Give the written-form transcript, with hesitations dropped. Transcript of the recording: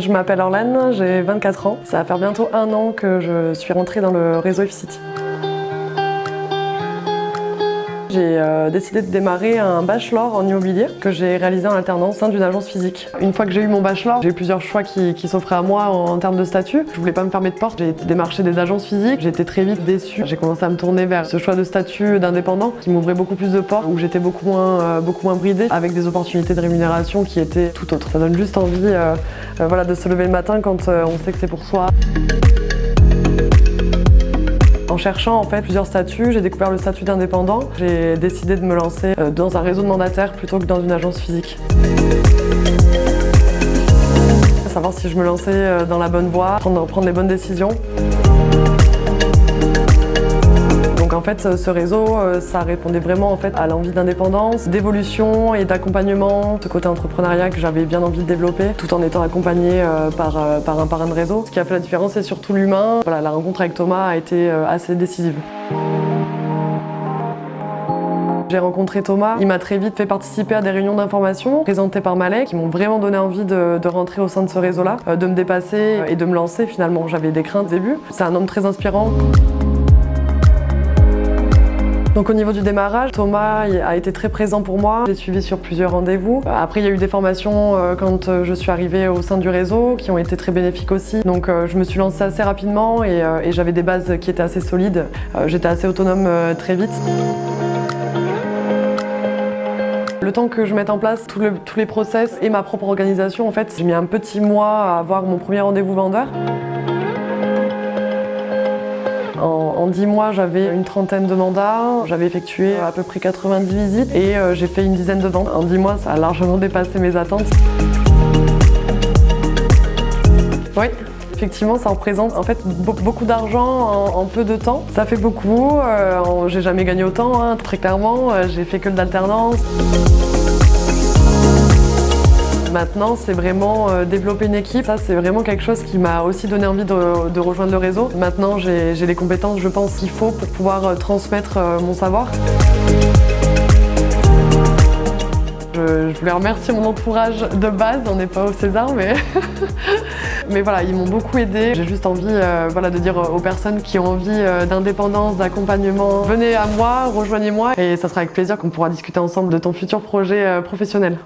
Je m'appelle Orlane, j'ai 24 ans. Ça va faire bientôt 1 an que je suis rentrée dans le réseau F-City. J'ai décidé de démarrer un bachelor en immobilier que j'ai réalisé en alternance au sein d'une agence physique. Une fois que j'ai eu mon bachelor, j'ai eu plusieurs choix qui s'offraient à moi en termes de statut. Je voulais pas me fermer de porte, j'ai démarché des agences physiques, j'ai été très vite déçue. J'ai commencé à me tourner vers ce choix de statut d'indépendant qui m'ouvrait beaucoup plus de portes, où j'étais beaucoup moins bridée, avec des opportunités de rémunération qui étaient tout autres. Ça donne juste envie de se lever le matin quand on sait que c'est pour soi. En cherchant plusieurs statuts, j'ai découvert le statut d'indépendant. J'ai décidé de me lancer dans un réseau de mandataires plutôt que dans une agence physique. Savoir si je me lançais dans la bonne voie, prendre les bonnes décisions. Donc en fait, ce réseau, ça répondait vraiment à l'envie d'indépendance, d'évolution et d'accompagnement, ce côté entrepreneuriat que j'avais bien envie de développer, tout en étant accompagnée par un parrain de réseau. Ce qui a fait la différence, c'est surtout l'humain. Voilà, la rencontre avec Thomas a été assez décisive. J'ai rencontré Thomas, il m'a très vite fait participer à des réunions d'information présentées par Malek qui m'ont vraiment donné envie de rentrer au sein de ce réseau-là, de me dépasser et de me lancer finalement. J'avais des craintes au début. C'est un homme très inspirant. Donc au niveau du démarrage, Thomas a été très présent pour moi. J'ai suivi sur plusieurs rendez-vous. Après, il y a eu des formations quand je suis arrivée au sein du réseau qui ont été très bénéfiques aussi. Donc je me suis lancée assez rapidement et j'avais des bases qui étaient assez solides. J'étais assez autonome très vite. Le temps que je mette en place tous les process et ma propre organisation, j'ai mis un petit mois à avoir mon premier rendez-vous vendeur. En 10 mois, j'avais une trentaine de mandats, j'avais effectué à peu près 90 visites et j'ai fait une dizaine de ventes. En 10 mois, ça a largement dépassé mes attentes. Oui, effectivement, ça représente beaucoup d'argent en peu de temps. Ça fait beaucoup, j'ai jamais gagné autant, très clairement, j'ai fait que de l'alternance. Maintenant, c'est vraiment développer une équipe. Ça, c'est vraiment quelque chose qui m'a aussi donné envie de rejoindre le réseau. Maintenant, j'ai les compétences, je pense, qu'il faut pour pouvoir transmettre mon savoir. Je voulais remercier mon entourage de base, on n'est pas au César, mais voilà, ils m'ont beaucoup aidé. J'ai juste envie de dire aux personnes qui ont envie d'indépendance, d'accompagnement, venez à moi, rejoignez-moi et ça sera avec plaisir qu'on pourra discuter ensemble de ton futur projet professionnel.